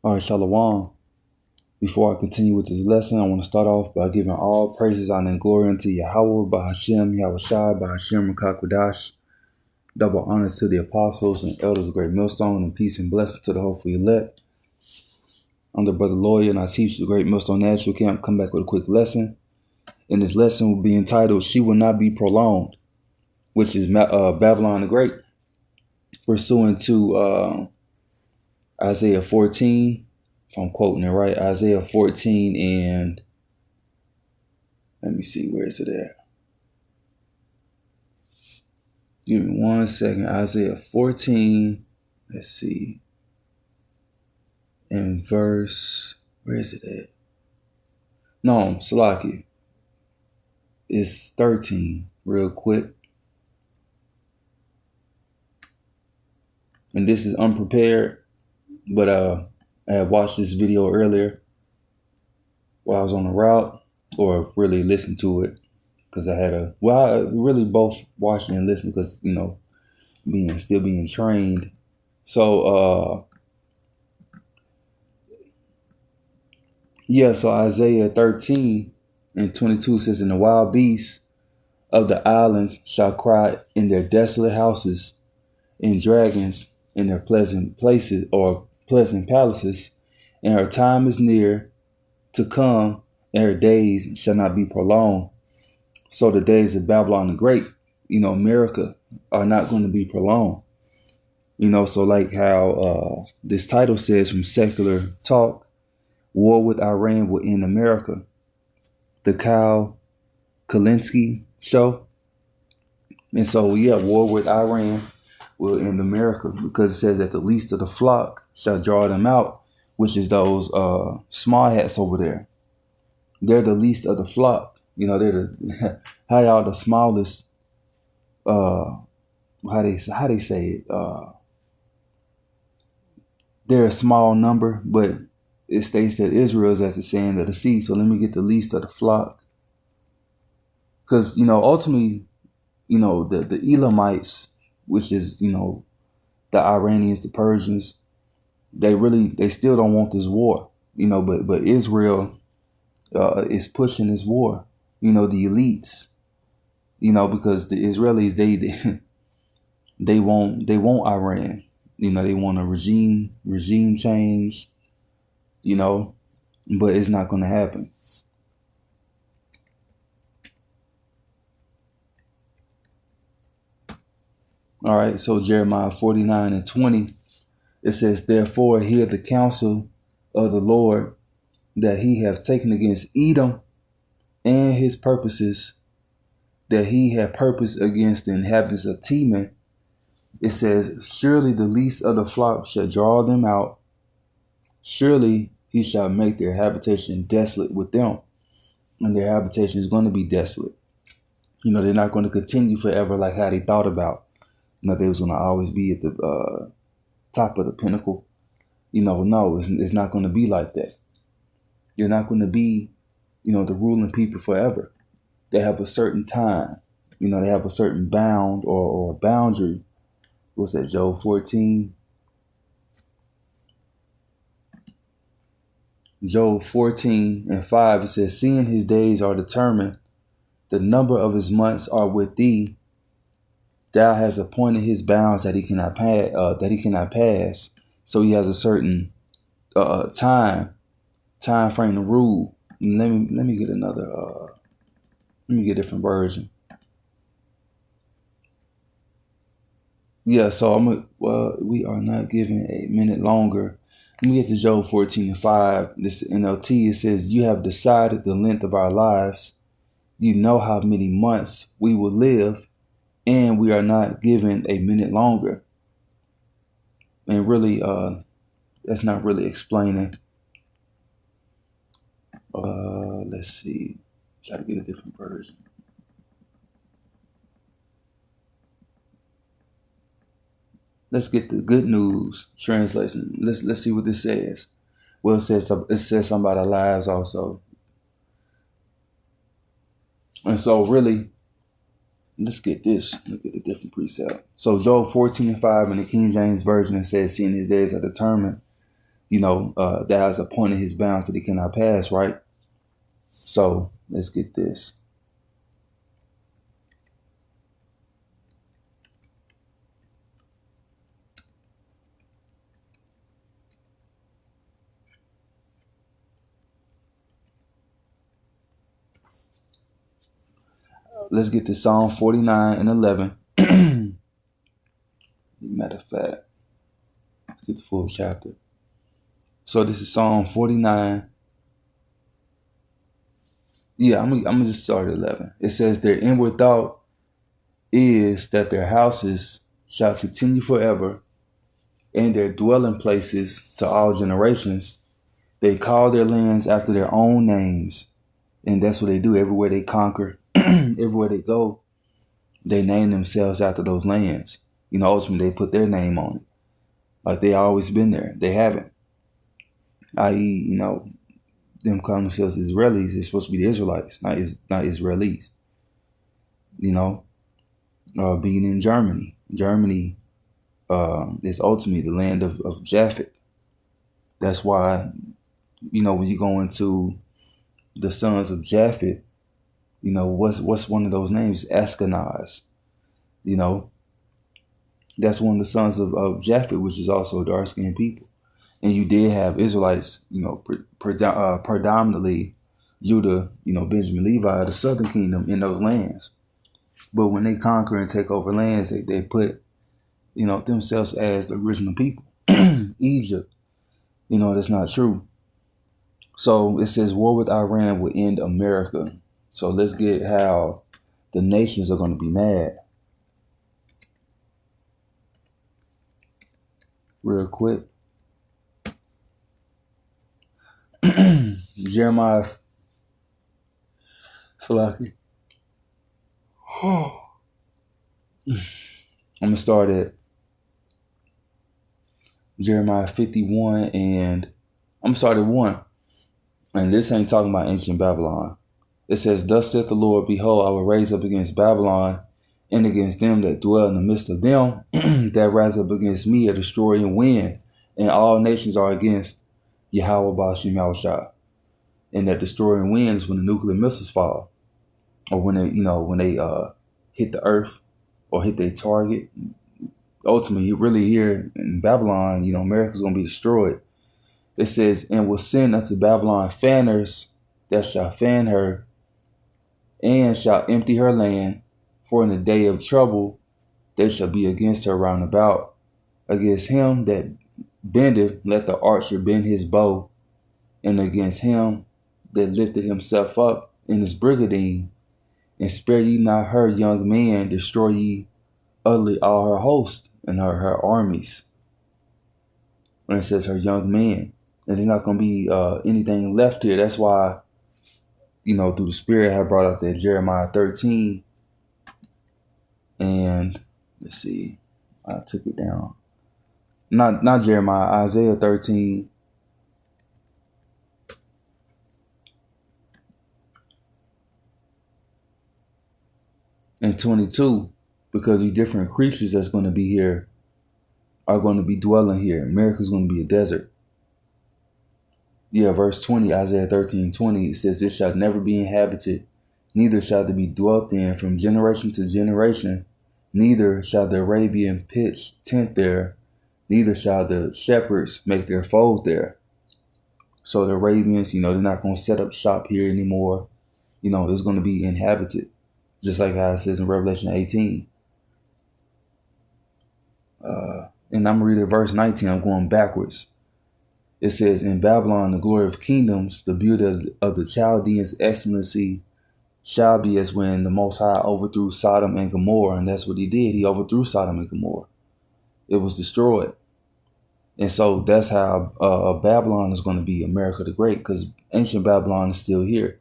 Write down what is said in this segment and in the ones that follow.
All right, Shalom. Before I continue with this lesson, I want to start off by giving all praises, honor, and glory unto Yahweh, Bahashem, Yahushai, Bahashem, Rakakwadash. Double honors to the apostles and elders of Great Millstone, and peace and blessings to the hopeful elect. I'm the brother lawyer, and I teach the Great Millstone National Camp. Come back with a quick lesson. And this lesson will be entitled, She Will Not Be Prolonged, which is Babylon the Great, pursuant to Isaiah 14. If I'm quoting it right, Isaiah 14 and let me see, where is it at? Give me 1 second. Isaiah 14, let's see, and verse, where is it at? No, Salaki. It's 13, real quick. And this is unprepared, but I had watched this video earlier while I was on the route, or really listened to it because I had I really both watched and listened because, still being trained. So, so Isaiah 13 and 22 says, And the wild beasts of the islands shall cry in their desolate houses, and dragons in their pleasant places or pleasant palaces, and her time is near to come, and her days shall not be prolonged. So the days of Babylon the Great, America, are not going to be prolonged. So like how this title says from Secular Talk, War with Iran will end America. The Kyle Kalinske show. And so, war with Iran will end America, because it says that the least of the flock shall draw them out, which is those small hats over there. They're the least of the flock. They're the how y'all the smallest. How they say it? They're a small number, but it states that Israel is as the sand of the sea. So let me get the least of the flock, because ultimately, the Elamites, which is, the Iranians, the Persians, they still don't want this war, but Israel is pushing this war, the elites, because the Israelis, they want Iran, they want a regime change, but it's not going to happen. All right, so Jeremiah 49 and 20, it says, Therefore hear the counsel of the Lord that he hath taken against Edom, and his purposes that he had purposed against the inhabitants of Teman. It says, Surely the least of the flock shall draw them out. Surely he shall make their habitation desolate with them. And their habitation is going to be desolate. They're not going to continue forever like how they thought about. They was going to always be at the top of the pinnacle. No, it's not going to be like that. You're not going to be, the ruling people forever. They have a certain time. They have a certain bound or boundary. What's that, Job 14? Job 14 and 5, it says, Seeing his days are determined, the number of his months are with thee. Thou hast appointed his bounds that he cannot pass. So he has a certain time frame to rule. Let me get another. Let me get a different version. So we are not given a minute longer. Let me get to Job 14 and 5. This NLT, it says, You have decided the length of our lives. You know how many months we will live, and we are not given a minute longer. And really, that's not really explaining. Let's see. Try to get a different version. Let's get the Good News translation. Let's see what this says. Well, it says something about our lives also. And so really, let's get this. Look at a different precept. So Job 14 and 5 in the King James Version, it says, Seeing his days are determined, that has appointed his bounds that he cannot pass, right? So let's get this. Let's get to Psalm 49 and 11. Matter of fact, let's get the full chapter. So this is Psalm 49. Yeah, I'm gonna just start at 11. It says, "Their inward thought is that their houses shall continue forever, and their dwelling places to all generations. They call their lands after their own names." And that's what they do. Everywhere they conquer, everywhere they go, they name themselves after those lands. Ultimately, they put their name on it. Like they always been there. They haven't. I.e., them calling themselves Israelis, it's supposed to be the Israelites, not Israelis. Being in Germany. Germany is ultimately the land of Japhet. That's why, when you go into the sons of Japhet, what's one of those names? Ashkenaz. That's one of the sons of Japhet, which is also a dark-skinned people. And you did have Israelites, predominantly Judah, Benjamin, Levi, the southern kingdom in those lands. But when they conquer and take over lands, they put, themselves as the original people. Egypt, that's not true. So it says war with Iran will end America. So let's get how the nations are going to be mad. Real quick. Jeremiah. Salaki. I'm going to start at Jeremiah 51 and I'm going to start at 1. And this ain't talking about ancient Babylon. It says, "Thus saith the Lord, behold, I will raise up against Babylon and against them that dwell in the midst of them that rise up against me a destroying wind. And all nations are against Yahweh Ba'ashim Yahushua." And that destroying wind is when the nuclear missiles fall. Or when they hit the earth or hit their target. Ultimately, really here in Babylon, America's going to be destroyed. It says, "And will send unto Babylon fanners that shall fan her, and shall empty her land. For in the day of trouble they shall be against her round about. Against him that bendeth, let the archer bend his bow. And against him that lifted himself up in his brigandine. And spare ye not her young men, destroy ye utterly all her host and her armies." When it says her young men, and there's not going to be anything left here. That's why, through the Spirit, I brought out that Jeremiah 13. And let's see, I took it down. Not Jeremiah, Isaiah 13. And 22, because these different creatures that's going to be here are going to be dwelling here. America's going to be a desert. Yeah, verse 20, Isaiah 13:20, it says, "It shall never be inhabited, neither shall it be dwelt in from generation to generation. Neither shall the Arabian pitch tent there, neither shall the shepherds make their fold there." So the Arabians, they're not going to set up shop here anymore. It's going to be inhabited, just like how it says in Revelation 18. And I'm reading verse 19. I'm going backwards. It says, "In Babylon, the glory of kingdoms, the beauty of the Chaldeans' excellency shall be as when the Most High overthrew Sodom and Gomorrah." And that's what he did. He overthrew Sodom and Gomorrah. It was destroyed. And so that's how Babylon is going to be America the Great, because ancient Babylon is still here.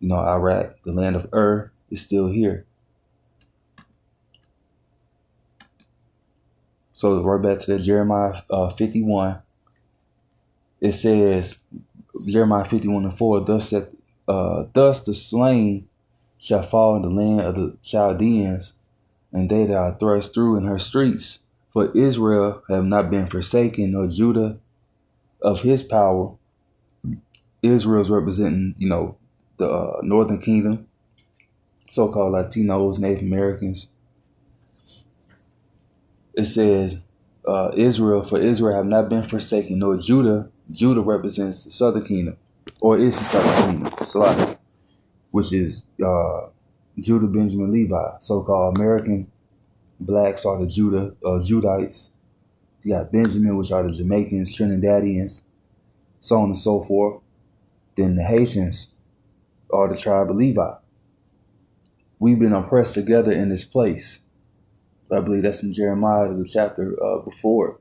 Iraq, the land of Ur, is still here. So right back to that Jeremiah 51. It says, Jeremiah 51:4, thus the slain shall fall in the land of the Chaldeans, and they that are thrust through in her streets. For Israel have not been forsaken, nor Judah of his power. Israel's representing, the Northern Kingdom, so-called Latinos, Native Americans. It says, Israel have not been forsaken, nor Judah. Judah represents the Southern Kingdom, or is the Southern Kingdom, which is Judah, Benjamin, Levi. So-called American blacks are the Judites. You got Benjamin, which are the Jamaicans, Trinidadians, so on and so forth. Then the Haitians are the tribe of Levi. We've been oppressed together in this place. I believe that's in Jeremiah, the chapter before.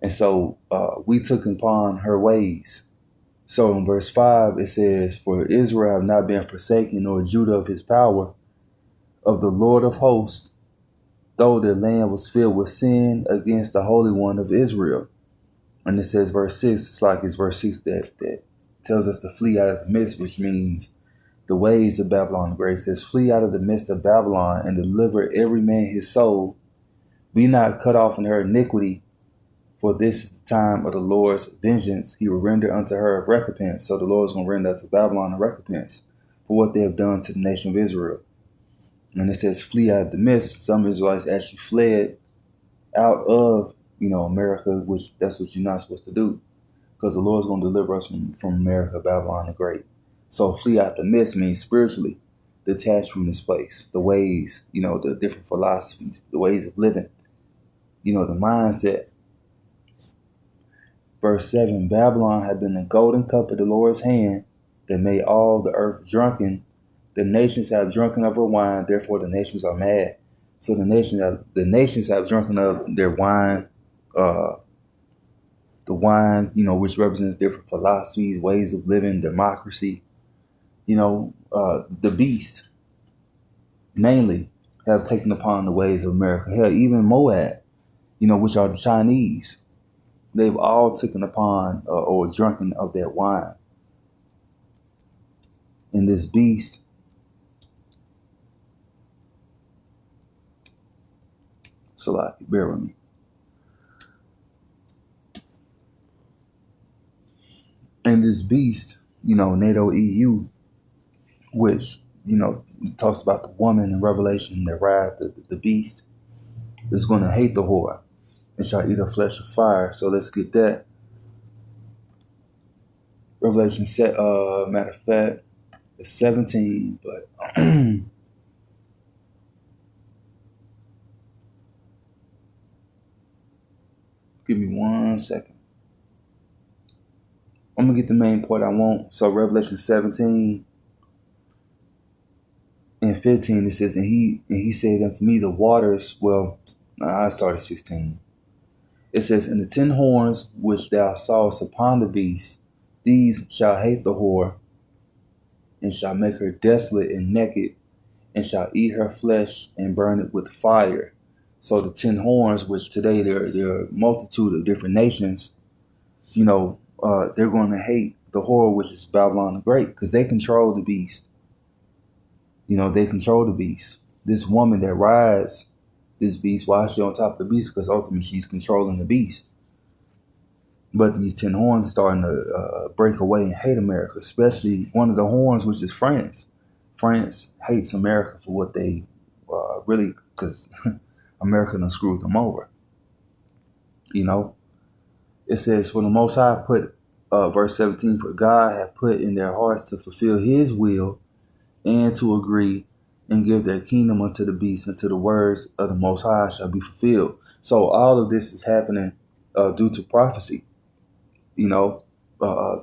And so we took upon her ways. So in verse 5, it says, for Israel have not been forsaken, nor Judah of his power, of the Lord of hosts, though their land was filled with sin against the Holy One of Israel. And it says verse 6, it's verse 6 that tells us to flee out of the midst, which means the ways of Babylon the Great. It says, flee out of the midst of Babylon and deliver every man his soul. Be not cut off in her iniquity, for this is the time of the Lord's vengeance. He will render unto her recompense. So the Lord is going to render unto Babylon a recompense for what they have done to the nation of Israel. And it says, flee out of the midst. Some Israelites actually fled out of, America, which that's what you're not supposed to do, because the Lord's going to deliver us from America, Babylon the Great. So flee out the midst means spiritually detached from this place, the ways, the different philosophies, the ways of living, the mindset. Verse 7, Babylon had been the golden cup of the Lord's hand that made all the earth drunken. The nations have drunken of her wine, therefore the nations are mad. So the nations have drunken of their wine, the wine, which represents different philosophies, ways of living, democracy. The beast mainly have taken upon the ways of America. Hell, even Moab, which are the Chinese, they've all taken upon or drunken of that wine. And this beast bear with me. And this beast, NATO EU, which, talks about the woman in Revelation that rides the beast, is going to hate the whore and shall eat her flesh of fire. So let's get that. Revelation, matter of fact, it's 17, but give me 1 second. I'm going to get the main point I want. So Revelation 17 and 15, it says, and he said unto me, the waters, I started 16. It says, and the 10 horns which thou sawest upon the beast, these shall hate the whore, and shall make her desolate and naked, and shall eat her flesh and burn it with fire. So the 10 horns, which today there are a multitude of different nations, they're going to hate the whore, which is Babylon the Great, because they control the beast. They control the beast. This woman that rides this beast, why is she on top of the beast? Because ultimately she's controlling the beast. But these 10 horns are starting to break away and hate America, especially one of the horns, which is France. France hates America for what they really, because America done screwed them over. It says, for the Most High put, verse 17, for God hath put in their hearts to fulfill his will and to agree and give their kingdom unto the beast, until the words of the Most High shall be fulfilled. So all of this is happening due to prophecy. World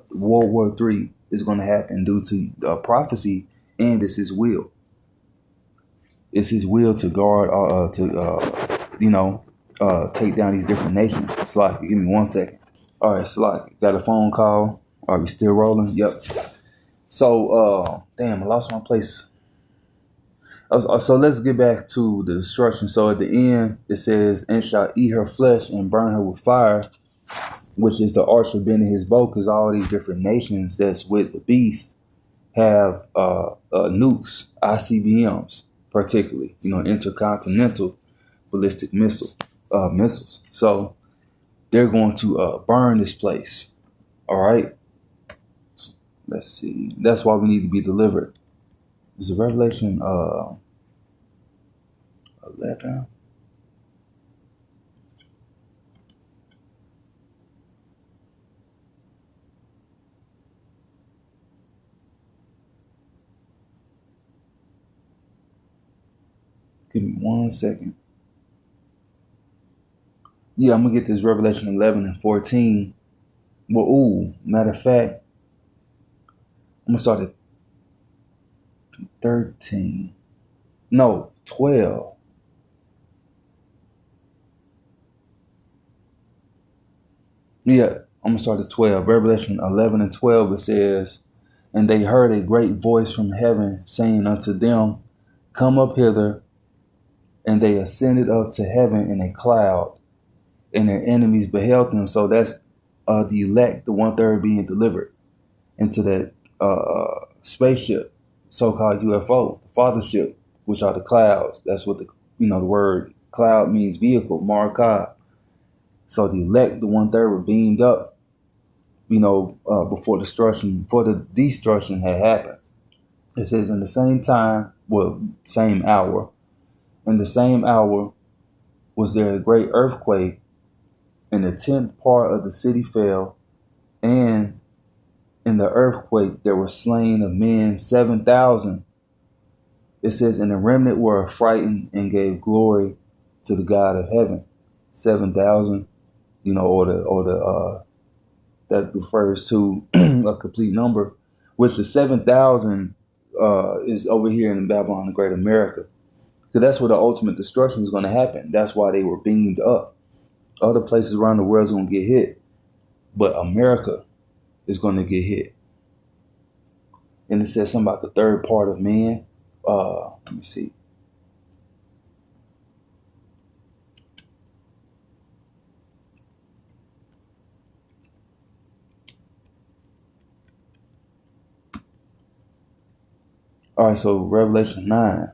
War III is going to happen due to prophecy, and it's his will. It's his will to guard, take down these different nations. Give me 1 second. All right, got a phone call. Are we still rolling? Yep. So, I lost my place. So let's get back to the destruction. So at the end, it says, and shall eat her flesh and burn her with fire, which is the archer bending his bow, because all these different nations that's with the beast have nukes, ICBMs, particularly, intercontinental ballistic missiles. So they're going to burn this place. All right. Let's see. That's why we need to be delivered. Is it Revelation 11? Give me 1 second. Yeah, I'm gonna get this Revelation 11 and 14. Well, matter of fact, I'm gonna start at 13. No, 12. Yeah, I'm gonna start at 12. Revelation 11 and 12. It says, "And they heard a great voice from heaven saying unto them, Come up hither. And they ascended up to heaven in a cloud, and their enemies beheld them." So that's the elect, the 1/3 being delivered into that spaceship, so-called UFO, the fathership, which are the clouds. That's what the word cloud means, vehicle, marka. So the elect, the 1/3, were beamed up, before the destruction had happened. It says, in the same time, same hour, in the same hour was there a great earthquake, and the 10th part of the city fell, and in the earthquake there were slain of men 7,000. It says, and the remnant were affrighted and gave glory to the God of heaven. 7,000, that refers to a complete number, which the 7,000 is over here in Babylon, the Great America. Because that's where the ultimate destruction is going to happen. That's why they were beamed up. Other places around the world is going to get hit, but America is going to get hit. And it says something about the third part of man. Let me see. All right, so Revelation 9.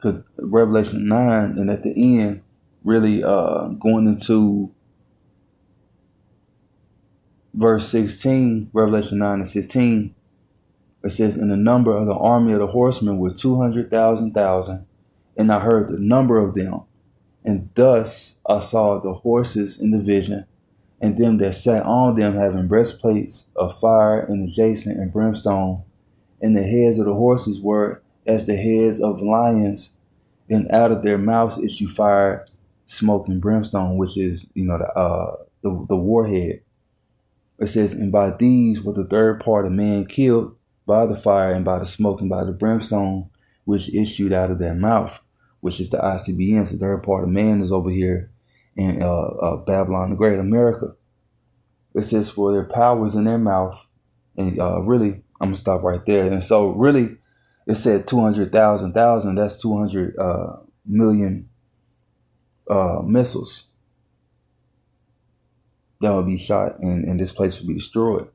Because Revelation 9, and at the end, really going into verse 16, Revelation 9 and 16, it says, "And the number of the army of the horsemen were 200,000, and I heard the number of them. And thus I saw the horses in the vision, and them that sat on them having breastplates of fire and adjacent and brimstone. And the heads of the horses were as the heads of lions, and out of their mouths issue fire, smoke, and brimstone," which is, the warhead. It says, "And by these was the third part of man killed, by the fire and by the smoke and by the brimstone, which issued out of their mouth," which is the ICBMs. The third part of man is over here in Babylon, the Great America. It says, "For their powers in their mouth," and really, I'm gonna stop right there. And so, really, it said 200,000. That's 200 million missiles that will be shot, and this place will be destroyed.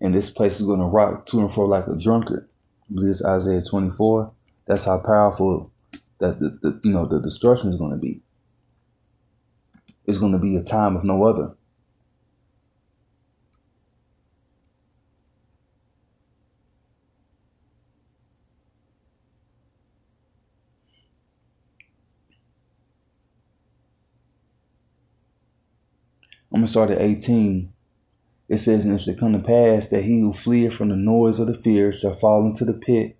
And this place is going to rock to and fro like a drunkard. I believe it's Isaiah 24. That's how powerful that the destruction is going to be. It's going to be a time of no other. I'm going to start at 18. It says, "And it shall come to pass that he who fleeth from the noise of the fear shall fall into the pit,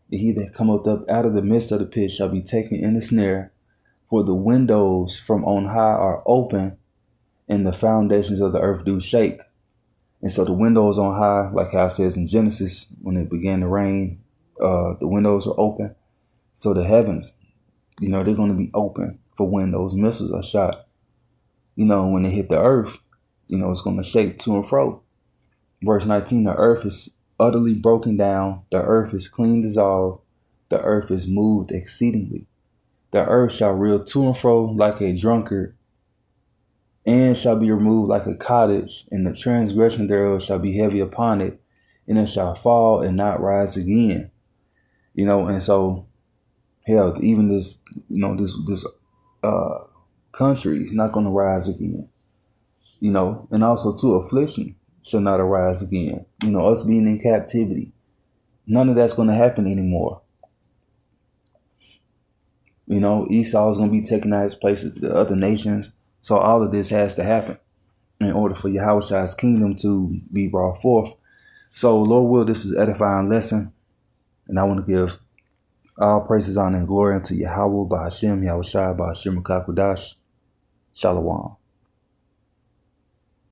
and he that cometh up out of the midst of the pit shall be taken in the snare. For the windows from on high are open, and the foundations of the earth do shake." And so the windows on high, like how it says in Genesis, when it began to rain, the windows are open. So the heavens, they're going to be open for when those missiles are shot. When they hit the earth, it's going to shake to and fro. Verse 19, "The earth is utterly broken down. The earth is clean dissolved. The earth is moved exceedingly. The earth shall reel to and fro like a drunkard, and shall be removed like a cottage, and the transgression thereof shall be heavy upon it, and it shall fall and not rise again." And so Hell, even this uh country is not going to rise again. And also too, affliction shall not arise again. Us being in captivity, none of that's going to happen anymore. Esau is going to be taking out his place of the other nations. So all of this has to happen in order for Yahushua's kingdom to be brought forth. So Lord will, this is edifying lesson. And I want to give all praises, honor, and glory unto Yahweh, by Hashem, Yahushua, by Hashem, Kakudash. Shalom.